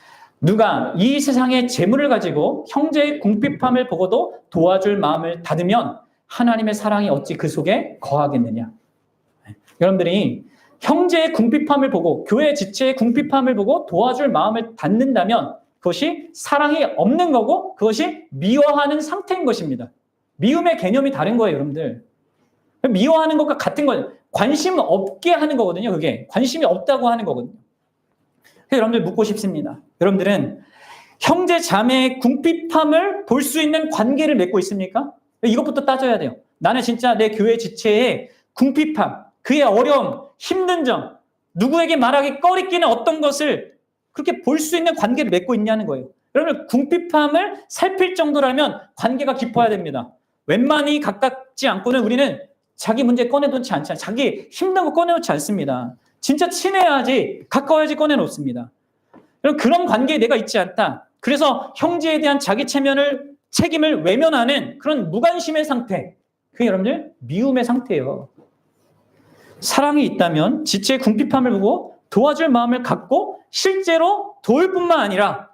누가 이 세상의 재물을 가지고 형제의 궁핍함을 보고도 도와줄 마음을 닫으면 하나님의 사랑이 어찌 그 속에 거하겠느냐. 여러분들이 형제의 궁핍함을 보고 교회 지체의 궁핍함을 보고 도와줄 마음을 닫는다면 그것이 사랑이 없는 거고 그것이 미워하는 상태인 것입니다. 미움의 개념이 다른 거예요, 여러분들. 미워하는 것과 같은 거예요. 관심 없게 하는 거거든요, 그게. 관심이 없다고 하는 거거든요. 그래서 여러분들 묻고 싶습니다. 여러분들은 형제 자매의 궁핍함을 볼 수 있는 관계를 맺고 있습니까? 이것부터 따져야 돼요. 나는 진짜 내 교회 지체의 궁핍함, 그의 어려움, 힘든 점, 누구에게 말하기 꺼리끼는 어떤 것을 그렇게 볼 수 있는 관계를 맺고 있냐는 거예요. 여러분, 궁핍함을 살필 정도라면 관계가 깊어야 됩니다. 웬만히 가깝지 않고는 우리는 자기 문제 꺼내놓지 않잖아요. 자기 힘든 거 꺼내놓지 않습니다. 진짜 친해야지, 가까워야지 꺼내놓습니다. 그런 관계에 내가 있지 않다. 그래서 형제에 대한 자기 책임을 외면하는 그런 무관심의 상태. 그게 여러분들 미움의 상태예요. 사랑이 있다면 지체의 궁핍함을 보고 도와줄 마음을 갖고 실제로 도울 뿐만 아니라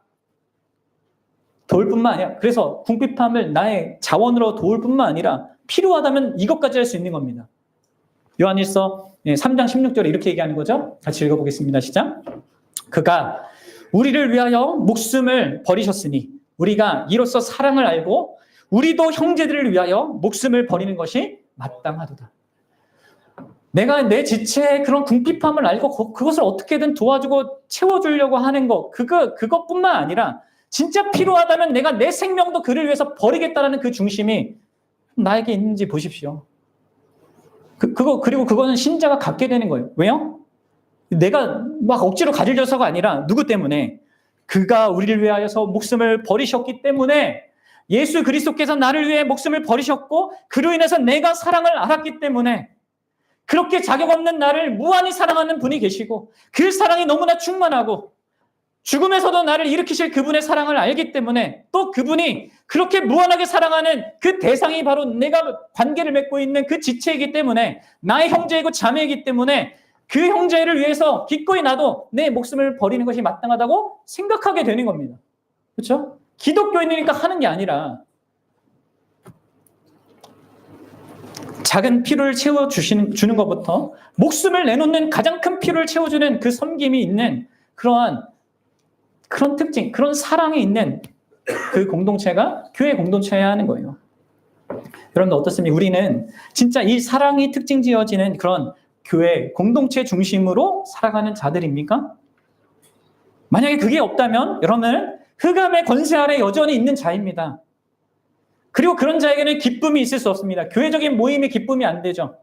그래서 궁핍함을 나의 자원으로 도울 뿐만 아니라 필요하다면 이것까지 할 수 있는 겁니다. 요한일서 3장 16절에 이렇게 얘기하는 거죠. 같이 읽어보겠습니다. 시작. 그가 우리를 위하여 목숨을 버리셨으니 우리가 이로써 사랑을 알고 우리도 형제들을 위하여 목숨을 버리는 것이 마땅하도다. 내가 내 지체의 그런 궁핍함을 알고 그것을 어떻게든 도와주고 채워주려고 하는 것, 그것뿐만 아니라 진짜 필요하다면 내가 내 생명도 그를 위해서 버리겠다라는 그 중심이 나에게 있는지 보십시오. 그리고 그거는 신자가 갖게 되는 거예요. 왜요? 내가 막 억지로 가지려서가 아니라 누구 때문에? 그가 우리를 위하여서 목숨을 버리셨기 때문에 예수 그리스도께서 나를 위해 목숨을 버리셨고 그로 인해서 내가 사랑을 알았기 때문에 그렇게 자격 없는 나를 무한히 사랑하는 분이 계시고 그 사랑이 너무나 충만하고 죽음에서도 나를 일으키실 그분의 사랑을 알기 때문에 또 그분이 그렇게 무한하게 사랑하는 그 대상이 바로 내가 관계를 맺고 있는 그 지체이기 때문에 나의 형제이고 자매이기 때문에 그 형제를 위해서 기꺼이 나도 내 목숨을 버리는 것이 마땅하다고 생각하게 되는 겁니다. 그렇죠? 기독교인이니까 하는 게 아니라 작은 필요를 채워주는 것부터 목숨을 내놓는 가장 큰 필요를 채워주는 그 섬김이 있는 그런 특징, 그런 사랑이 있는 그 공동체가 교회 공동체여야 하는 거예요. 여러분 어떻습니까? 우리는 진짜 이 사랑이 특징 지어지는 그런 교회 공동체 중심으로 살아가는 자들입니까? 만약에 그게 없다면 여러분은 흑암의 권세 아래 여전히 있는 자입니다. 그리고 그런 자에게는 기쁨이 있을 수 없습니다. 교회적인 모임이 기쁨이 안 되죠.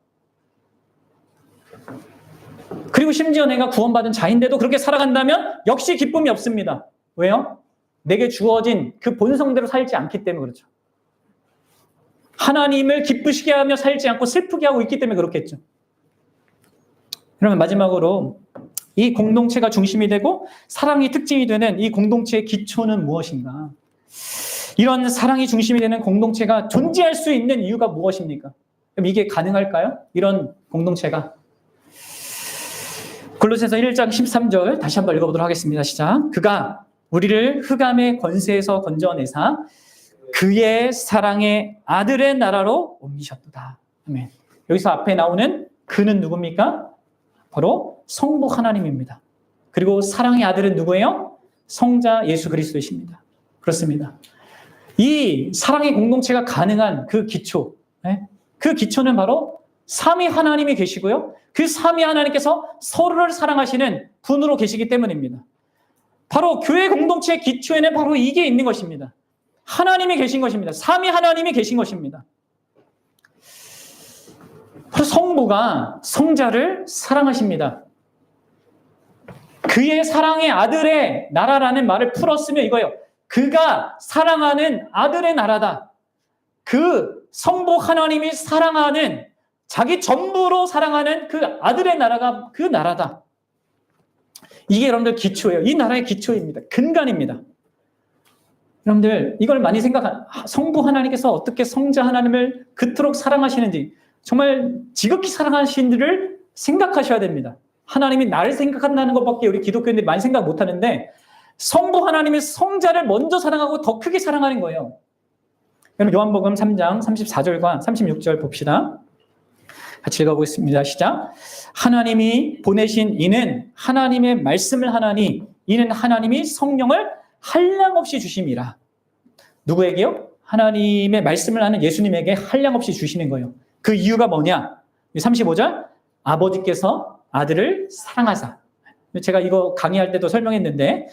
그리고 심지어 내가 구원받은 자인데도 그렇게 살아간다면 역시 기쁨이 없습니다. 왜요? 내게 주어진 그 본성대로 살지 않기 때문에 그렇죠. 하나님을 기쁘시게 하며 살지 않고 슬프게 하고 있기 때문에 그렇겠죠. 그러면 마지막으로 이 공동체가 중심이 되고 사랑이 특징이 되는 이 공동체의 기초는 무엇인가? 이런 사랑이 중심이 되는 공동체가 존재할 수 있는 이유가 무엇입니까? 그럼 이게 가능할까요? 이런 공동체가. 골로새서 1장 13절 다시 한번 읽어보도록 하겠습니다. 시작. 그가 우리를 흑암의 권세에서 건져내사 그의 사랑의 아들의 나라로 옮기셨도다. 아멘. 여기서 앞에 나오는 그는 누굽니까? 바로 성부 하나님입니다. 그리고 사랑의 아들은 누구예요? 성자 예수 그리스도이십니다. 그렇습니다. 이 사랑의 공동체가 가능한 그 기초, 그 기초는 바로 삼위 하나님이 계시고요. 그 삼위 하나님께서 서로를 사랑하시는 분으로 계시기 때문입니다. 바로 교회 공동체의 기초에는 바로 이게 있는 것입니다. 하나님이 계신 것입니다. 삼위 하나님이 계신 것입니다. 바로 성부가 성자를 사랑하십니다. 그의 사랑의 아들의 나라라는 말을 풀었으면 이거예요. 그가 사랑하는 아들의 나라다. 그 성부 하나님이 사랑하는 자기 전부로 사랑하는 그 아들의 나라가 그 나라다. 이게 여러분들 기초예요. 이 나라의 기초입니다. 근간입니다. 여러분들 이걸 많이 성부 하나님께서 어떻게 성자 하나님을 그토록 사랑하시는지 정말 지극히 사랑하신 이들을 생각하셔야 됩니다. 하나님이 나를 생각한다는 것밖에 우리 기독교인들이 많이 생각 못하는데 성부 하나님의 성자를 먼저 사랑하고 더 크게 사랑하는 거예요. 그럼 요한복음 3장 34절과 36절 봅시다. 같이 읽어보겠습니다. 시작. 하나님이 보내신 이는 하나님의 말씀을 하나니 이는 하나님이 성령을 한량없이 주심이라. 누구에게요? 하나님의 말씀을 하는 예수님에게 한량없이 주시는 거예요. 그 이유가 뭐냐? 35절 아버지께서 아들을 사랑하사. 제가 이거 강의할 때도 설명했는데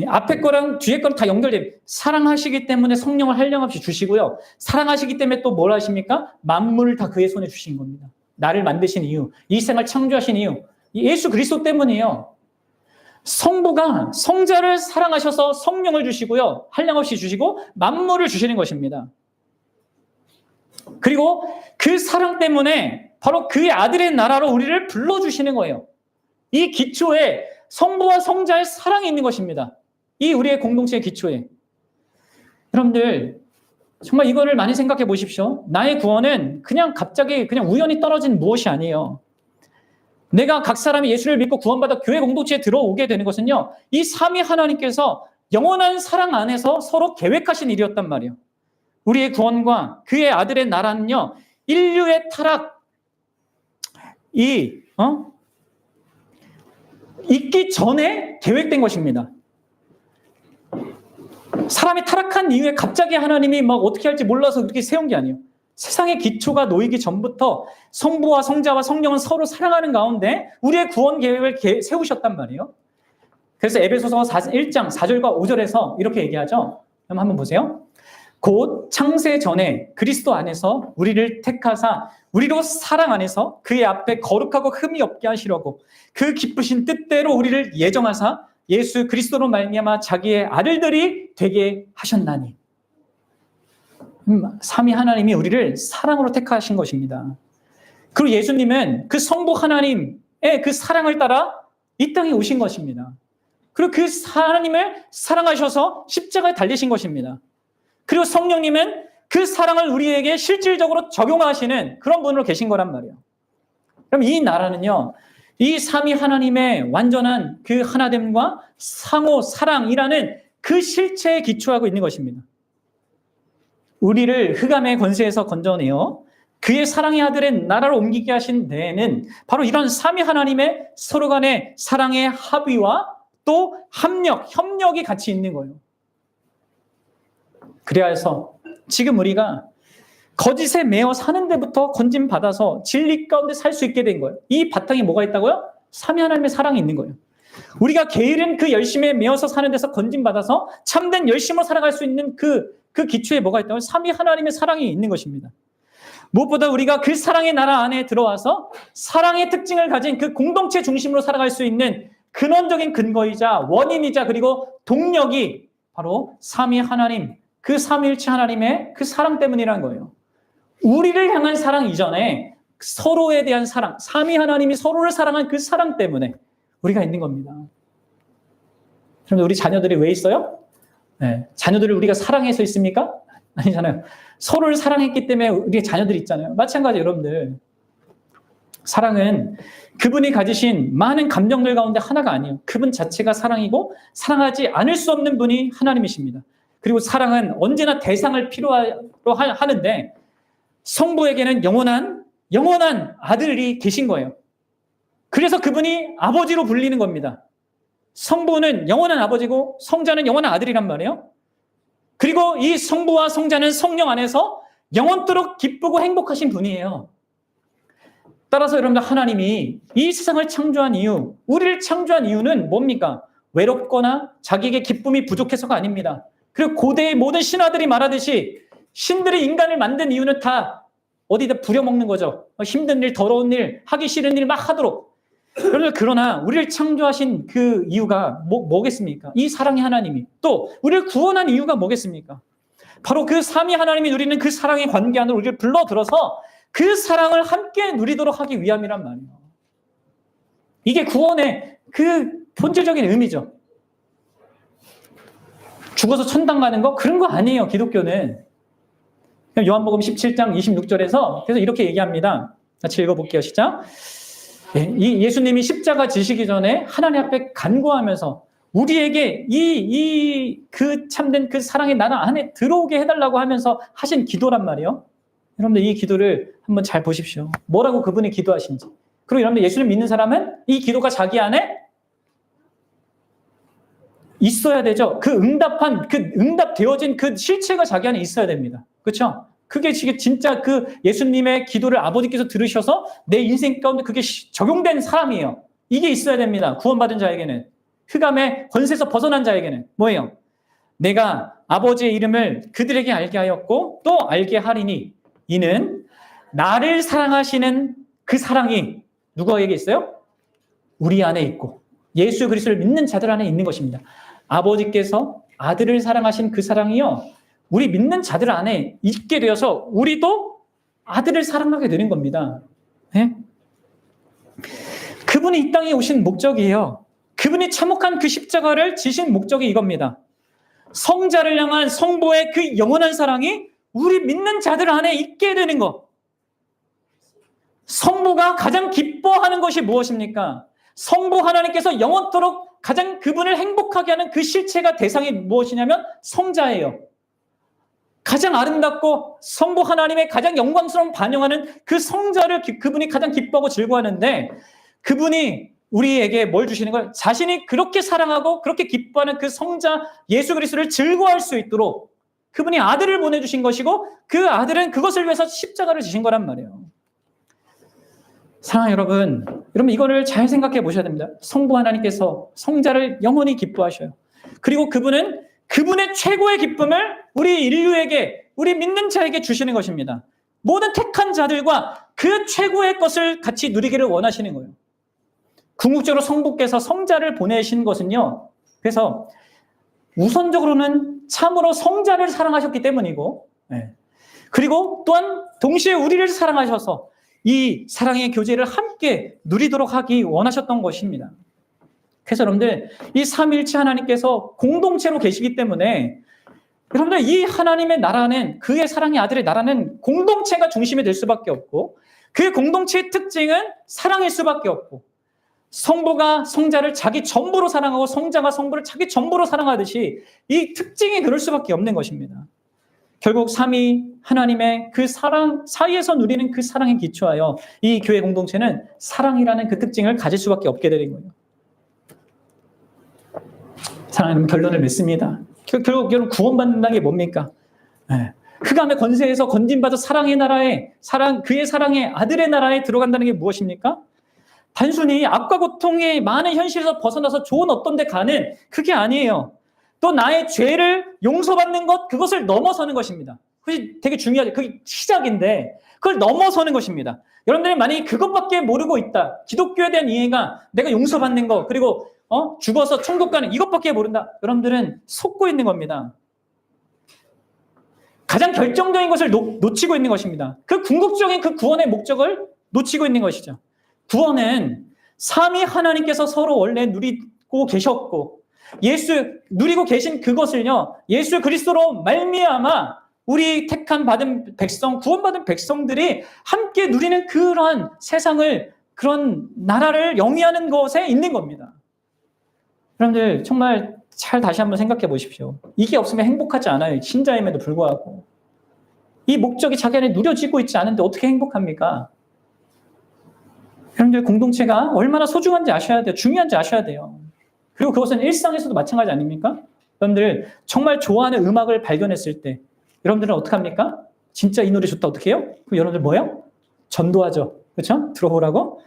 앞에 거랑 뒤에 거랑 다 연결돼요. 사랑하시기 때문에 성령을 한량없이 주시고요. 사랑하시기 때문에 또 뭘 하십니까? 만물을 다 그의 손에 주신 겁니다. 나를 만드신 이유, 이 세상을 창조하신 이유, 예수 그리스도 때문이에요. 성부가 성자를 사랑하셔서 성령을 주시고요. 한량없이 주시고 만물을 주시는 것입니다. 그리고 그 사랑 때문에 바로 그의 아들의 나라로 우리를 불러주시는 거예요. 이 기초에 성부와 성자의 사랑이 있는 것입니다. 이 우리의 공동체의 기초에. 여러분들 정말 이거를 많이 생각해 보십시오. 나의 구원은 그냥 갑자기 그냥 우연히 떨어진 무엇이 아니에요. 내가 각 사람이 예수를 믿고 구원받아 교회 공동체에 들어오게 되는 것은요. 이 삼위 하나님께서 영원한 사랑 안에서 서로 계획하신 일이었단 말이에요. 우리의 구원과 그의 아들의 나라는요. 인류의 타락 있기 전에 계획된 것입니다. 사람이 타락한 이후에 갑자기 하나님이 막 어떻게 할지 몰라서 그렇게 세운 게 아니에요. 세상의 기초가 놓이기 전부터 성부와 성자와 성령은 서로 사랑하는 가운데 우리의 구원 계획을 세우셨단 말이에요. 그래서 에베소서 1장 4절과 5절에서 이렇게 얘기하죠. 그럼 한번 보세요. 곧 창세 전에 그리스도 안에서 우리를 택하사 우리로 사랑 안에서 그의 앞에 거룩하고 흠이 없게 하시려고 그 기쁘신 뜻대로 우리를 예정하사 예수 그리스도로 말미암아 자기의 아들들이 되게 하셨나니. 삼위 하나님이 우리를 사랑으로 택하신 것입니다. 그리고 예수님은 그 성부 하나님의 그 사랑을 따라 이 땅에 오신 것입니다. 그리고 그 하나님을 사랑하셔서 십자가에 달리신 것입니다. 그리고 성령님은 그 사랑을 우리에게 실질적으로 적용하시는 그런 분으로 계신 거란 말이에요. 그럼 이 나라는요, 이 삼위 하나님의 완전한 그 하나됨과 상호 사랑이라는 그 실체에 기초하고 있는 것입니다. 우리를 흑암의 권세에서 건져내어 그의 사랑의 아들의 나라로 옮기게 하신 데에는 바로 이런 삼위 하나님의 서로 간의 사랑의 합의와 또 협력이 같이 있는 거예요. 그래야 해서 지금 우리가 거짓에 매어 사는 데부터 건짐받아서 진리 가운데 살 수 있게 된 거예요. 이 바탕에 뭐가 있다고요? 삼위 하나님의 사랑이 있는 거예요. 우리가 게으른 그 열심에 매어서 사는 데서 건짐받아서 참된 열심으로 살아갈 수 있는 그 기초에 뭐가 있다고요? 삼위 하나님의 사랑이 있는 것입니다. 무엇보다 우리가 그 사랑의 나라 안에 들어와서 사랑의 특징을 가진 그 공동체 중심으로 살아갈 수 있는 근원적인 근거이자 원인이자 그리고 동력이 바로 삼위 하나님, 그 삼위일체 하나님의 그 사랑 때문이라는 거예요. 우리를 향한 사랑 이전에 서로에 대한 사랑, 삼위 하나님이 서로를 사랑한 그 사랑 때문에 우리가 있는 겁니다. 그럼 우리 자녀들이 왜 있어요? 네, 자녀들을 우리가 사랑해서 있습니까? 아니잖아요. 서로를 사랑했기 때문에 우리의 자녀들이 있잖아요. 마찬가지 여러분들. 사랑은 그분이 가지신 많은 감정들 가운데 하나가 아니에요. 그분 자체가 사랑이고 사랑하지 않을 수 없는 분이 하나님이십니다. 그리고 사랑은 언제나 대상을 필요로 하는데 성부에게는 영원한 아들이 계신 거예요. 그래서 그분이 아버지로 불리는 겁니다. 성부는 영원한 아버지고 성자는 영원한 아들이란 말이에요. 그리고 이 성부와 성자는 성령 안에서 영원토록 기쁘고 행복하신 분이에요. 따라서 여러분들 하나님이 이 세상을 창조한 이유, 우리를 창조한 이유는 뭡니까? 외롭거나 자기에게 기쁨이 부족해서가 아닙니다. 그리고 고대의 모든 신화들이 말하듯이 신들이 인간을 만든 이유는 다 어디다 부려먹는 거죠. 힘든 일, 더러운 일, 하기 싫은 일 막 하도록. 그러나 우리를 창조하신 그 이유가 뭐겠습니까? 이 사랑의 하나님이. 또 우리를 구원한 이유가 뭐겠습니까? 바로 그 삼위 하나님이 누리는 그 사랑의 관계 안으로 우리를 불러들어서 그 사랑을 함께 누리도록 하기 위함이란 말이에요. 이게 구원의 그 본질적인 의미죠. 죽어서 천당 가는 거? 그런 거 아니에요, 기독교는. 요한복음 17장 26절에서 그래서 이렇게 얘기합니다. 같이 읽어볼게요. 시작. 예수님이 십자가 지시기 전에 하나님 앞에 간구하면서 우리에게 그 참된 그 사랑의 나라 안에 들어오게 해달라고 하면서 하신 기도란 말이에요. 여러분들 이 기도를 한번 잘 보십시오. 뭐라고 그분이 기도하신지. 그리고 여러분들 예수를 믿는 사람은 이 기도가 자기 안에 있어야 되죠. 그 응답되어진 그 실체가 자기 안에 있어야 됩니다. 그렇죠? 그게 진짜 그 예수님의 기도를 아버지께서 들으셔서 내 인생 가운데 그게 적용된 사람이에요. 이게 있어야 됩니다. 구원받은 자에게는. 흑암의 권세에서 벗어난 자에게는 뭐예요? 내가 아버지의 이름을 그들에게 알게 하였고 또 알게 하리니 이는 나를 사랑하시는 그 사랑이 누구에게 있어요? 우리 안에 있고 예수 그리스도를 믿는 자들 안에 있는 것입니다. 아버지께서 아들을 사랑하신 그 사랑이요. 우리 믿는 자들 안에 있게 되어서 우리도 아들을 사랑하게 되는 겁니다. 네? 그분이 이 땅에 오신 목적이에요. 그분이 참혹한 그 십자가를 지신 목적이 이겁니다. 성자를 향한 성부의 그 영원한 사랑이 우리 믿는 자들 안에 있게 되는 것. 성부가 가장 기뻐하는 것이 무엇입니까? 성부 하나님께서 영원토록 가장 그분을 행복하게 하는 그 실체가 대상이 무엇이냐면 성자예요. 가장 아름답고 성부 하나님의 가장 영광스러운 반영하는 그 성자를 그분이 가장 기뻐하고 즐거워하는데 그분이 우리에게 뭘 주시는 거예요? 자신이 그렇게 사랑하고 그렇게 기뻐하는 그 성자 예수 그리스도를 즐거워할 수 있도록 그분이 아들을 보내주신 것이고 그 아들은 그것을 위해서 십자가를 지신 거란 말이에요. 사랑하는 여러분 이거를 잘 생각해 보셔야 됩니다. 성부 하나님께서 성자를 영원히 기뻐하셔요. 그리고 그분은 그분의 최고의 기쁨을 우리 인류에게, 우리 믿는 자에게 주시는 것입니다. 모든 택한 자들과 그 최고의 것을 같이 누리기를 원하시는 거예요. 궁극적으로 성부께서 성자를 보내신 것은요. 그래서 우선적으로는 참으로 성자를 사랑하셨기 때문이고 그리고 또한 동시에 우리를 사랑하셔서 이 사랑의 교제를 함께 누리도록 하기 원하셨던 것입니다. 그래서 여러분들 이 삼위일체 하나님께서 공동체로 계시기 때문에 여러분들 이 하나님의 나라는 그의 사랑의 아들의 나라는 공동체가 중심이 될 수밖에 없고 그 공동체의 특징은 사랑일 수밖에 없고 성부가 성자를 자기 전부로 사랑하고 성자가 성부를 자기 전부로 사랑하듯이 이 특징이 그럴 수밖에 없는 것입니다. 결국 삼위 하나님의 그 사랑 사이에서 누리는 그 사랑에 기초하여 이 교회 공동체는 사랑이라는 그 특징을 가질 수밖에 없게 되는 거예요. 사랑하는 결론을 맺습니다. 결국 여러분 구원받는다는 게 뭡니까? 흑암의 권세에서 건진받아 사랑의 나라에 그의 사랑의 아들의 나라에 들어간다는 게 무엇입니까? 단순히 악과 고통의 많은 현실에서 벗어나서 좋은 어떤 데 가는 그게 아니에요. 또 나의 죄를 용서받는 것 그것을 넘어서는 것입니다. 그것이 되게 중요하죠. 그게 시작인데 그걸 넘어서는 것입니다. 여러분들이 만약에 그것밖에 모르고 있다. 기독교에 대한 이해가 내가 용서받는 것 그리고 죽어서 천국 가는 이것밖에 모른다. 여러분들은 속고 있는 겁니다. 가장 결정적인 것을 놓치고 있는 것입니다. 그 궁극적인 그 구원의 목적을 놓치고 있는 것이죠. 구원은 삼위 하나님께서 서로 원래 누리고 계셨고 누리고 계신 그것을요. 예수 그리스도로 말미암아 우리 받은 백성, 구원받은 백성들이 함께 누리는 그러한 세상을 그런 나라를 영위하는 것에 있는 겁니다. 여러분들 정말 잘 다시 한번 생각해 보십시오. 이게 없으면 행복하지 않아요. 신자임에도 불구하고. 이 목적이 자기 안에 누려지고 있지 않은데 어떻게 행복합니까? 여러분들 공동체가 얼마나 소중한지 아셔야 돼요. 중요한지 아셔야 돼요. 그리고 그것은 일상에서도 마찬가지 아닙니까? 여러분들 정말 좋아하는 음악을 발견했을 때 여러분들은 어떻게 합니까? 진짜 이 노래 좋다 어떻게 해요? 그럼 여러분들 뭐예요? 전도하죠. 그렇죠? 들어보라고.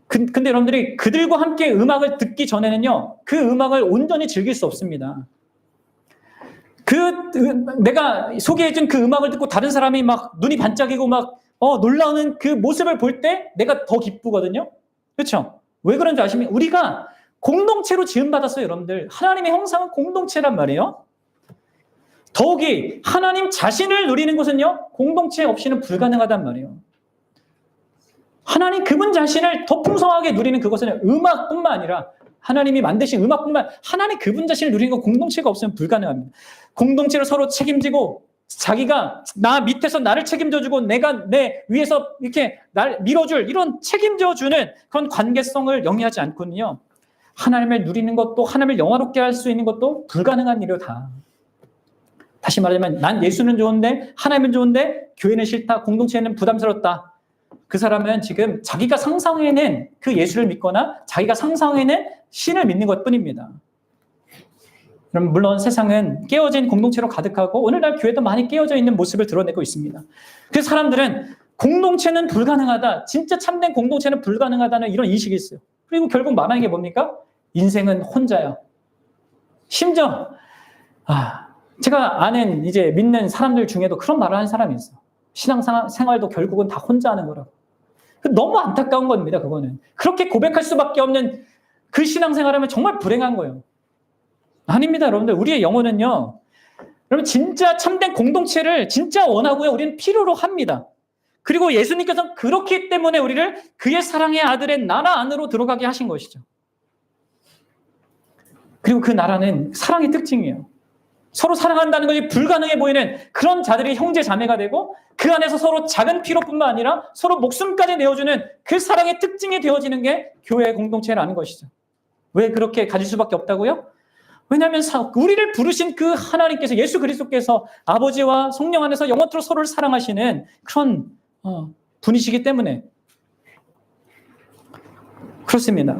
근데 여러분들이 그들과 함께 음악을 듣기 전에는요. 그 음악을 온전히 즐길 수 없습니다. 내가 소개해준 그 음악을 듣고 다른 사람이 막 눈이 반짝이고 막 놀라우는 그 모습을 볼 때 내가 더 기쁘거든요. 그렇죠? 왜 그런지 아십니까? 우리가 공동체로 지음받았어요, 여러분들. 하나님의 형상은 공동체란 말이에요. 더욱이 하나님 자신을 누리는 것은요. 공동체 없이는 불가능하단 말이에요. 하나님 그분 자신을 더 풍성하게 누리는 그것은 음악뿐만 아니라 하나님이 만드신 음악뿐만 아니라 하나님 그분 자신을 누리는 건 공동체가 없으면 불가능합니다. 공동체를 서로 책임지고 자기가 나 밑에서 나를 책임져주고 내가 내 위에서 이렇게 날 밀어줄 이런 책임져주는 그런 관계성을 영위하지 않거든요. 하나님을 누리는 것도 하나님을 영화롭게 할 수 있는 것도 불가능한 일이요 다. 다시 말하자면 난 예수는 좋은데 하나님은 좋은데 교회는 싫다, 공동체는 부담스럽다. 그 사람은 지금 자기가 상상해낸 그 예수를 믿거나 자기가 상상해낸 신을 믿는 것뿐입니다. 그럼 물론 세상은 깨어진 공동체로 가득하고 오늘날 교회도 많이 깨어져 있는 모습을 드러내고 있습니다. 그래서 사람들은 공동체는 불가능하다, 진짜 참된 공동체는 불가능하다는 이런 인식이 있어요. 그리고 결국 말하는 게 뭡니까? 인생은 혼자야. 심지어 제가 아는 이제 믿는 사람들 중에도 그런 말을 하는 사람이 있어요. 신앙생활도 결국은 다 혼자 하는 거라고. 너무 안타까운 겁니다. 그거는 그렇게 고백할 수밖에 없는 그 신앙생활하면 정말 불행한 거예요. 아닙니다, 여러분들. 우리의 영혼은요, 여러분 진짜 참된 공동체를 진짜 원하고요. 우리는 필요로 합니다. 그리고 예수님께서는 그렇기 때문에 우리를 그의 사랑의 아들의 나라 안으로 들어가게 하신 것이죠. 그리고 그 나라는 사랑의 특징이에요. 서로 사랑한다는 것이 불가능해 보이는 그런 자들이 형제 자매가 되고 그 안에서 서로 작은 필요뿐만 아니라 서로 목숨까지 내어주는 그 사랑의 특징이 되어지는 게 교회의 공동체라는 것이죠. 왜 그렇게 가질 수밖에 없다고요? 왜냐하면 우리를 부르신 그 하나님께서, 예수 그리스도께서 아버지와 성령 안에서 영원토록 서로를 사랑하시는 그런 분이시기 때문에 그렇습니다.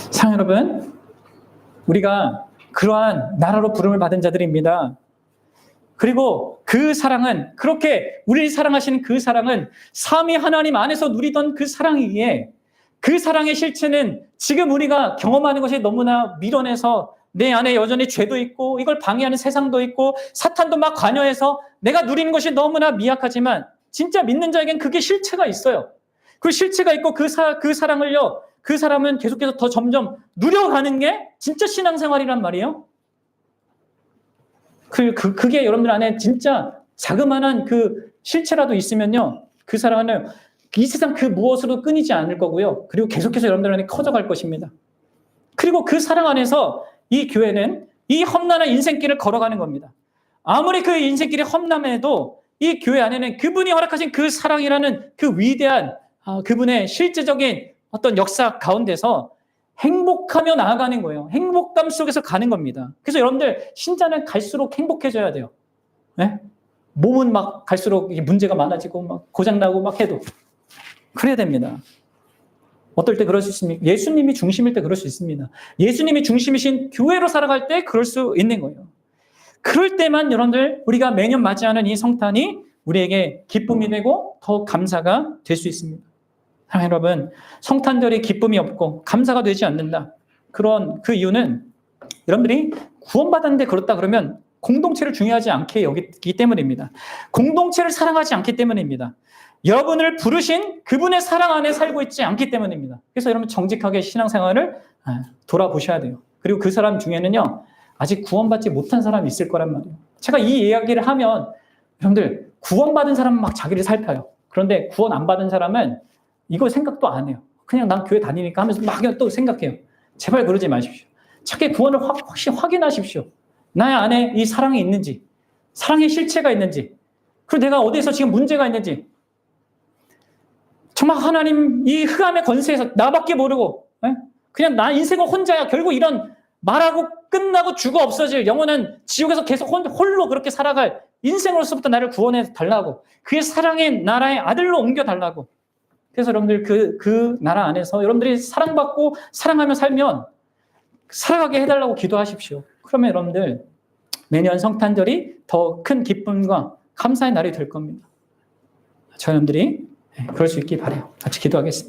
사랑 여러분, 우리가 그러한 나라로 부름을 받은 자들입니다. 그리고 그 사랑은, 그렇게 우리를 사랑하시는 그 사랑은 삼위 하나님 안에서 누리던 그 사랑이기에 그 사랑의 실체는 지금 우리가 경험하는 것이 너무나 미련해서 내 안에 여전히 죄도 있고 이걸 방해하는 세상도 있고 사탄도 막 관여해서 내가 누리는 것이 너무나 미약하지만 진짜 믿는 자에겐 그게 실체가 있어요. 그 실체가 있고 그 사랑을요, 그 사람은 계속해서 더 점점 누려가는 게 진짜 신앙생활이란 말이에요. 그게 여러분들 안에 진짜 자그마한 그 실체라도 있으면요, 그 사람은 이 세상 그 무엇으로 끊이지 않을 거고요. 그리고 계속해서 여러분들 안에 커져갈 것입니다. 그리고 그 사랑 안에서 이 교회는 이 험난한 인생길을 걸어가는 겁니다. 아무리 그 인생길이 험난해도 이 교회 안에는 그분이 허락하신 그 사랑이라는 그 위대한 그분의 실제적인 어떤 역사 가운데서 행복하며 나아가는 거예요. 행복감 속에서 가는 겁니다. 그래서 여러분들 신자는 갈수록 행복해져야 돼요. 네? 몸은 막 갈수록 문제가 많아지고 막 고장나고 막 해도 그래야 됩니다. 어떨 때 그럴 수 있습니까? 예수님이 중심일 때 그럴 수 있습니다. 예수님이 중심이신 교회로 살아갈 때 그럴 수 있는 거예요. 그럴 때만 여러분들 우리가 매년 맞이하는 이 성탄이 우리에게 기쁨이 되고 더 감사가 될 수 있습니다. 여러분, 성탄절이 기쁨이 없고 감사가 되지 않는다. 그런 그 이유는 여러분들이 구원받았는데 그렇다 그러면 공동체를 중요하지 않게 여기기 때문입니다. 공동체를 사랑하지 않기 때문입니다. 여러분을 부르신 그분의 사랑 안에 살고 있지 않기 때문입니다. 그래서 여러분 정직하게 신앙생활을 돌아보셔야 돼요. 그리고 그 사람 중에는요, 아직 구원받지 못한 사람이 있을 거란 말이에요. 제가 이 이야기를 하면 여러분들 구원받은 사람은 막 자기를 살펴요. 그런데 구원 안 받은 사람은 이거 생각도 안 해요. 그냥 난 교회 다니니까 하면서 막 또 생각해요. 제발 그러지 마십시오. 자기 구원을 확실히 확인하십시오. 나의 안에 이 사랑이 있는지, 사랑의 실체가 있는지, 그리고 내가 어디에서 지금 문제가 있는지, 정말 하나님 이 흑암의 권세에서 나밖에 모르고 그냥 나 인생은 혼자야. 결국 이런 말하고 끝나고 죽어 없어질 영원한 지옥에서 계속 홀로 그렇게 살아갈 인생으로서부터 나를 구원해 달라고, 그의 사랑의 나라의 아들로 옮겨 달라고. 그래서 여러분들 그 나라 안에서 여러분들이 사랑받고 사랑하며 살면 살아가게 해달라고 기도하십시오. 그러면 여러분들 매년 성탄절이 더 큰 기쁨과 감사의 날이 될 겁니다. 저 여러분들이 그럴 수 있길 바라요. 같이 기도하겠습니다.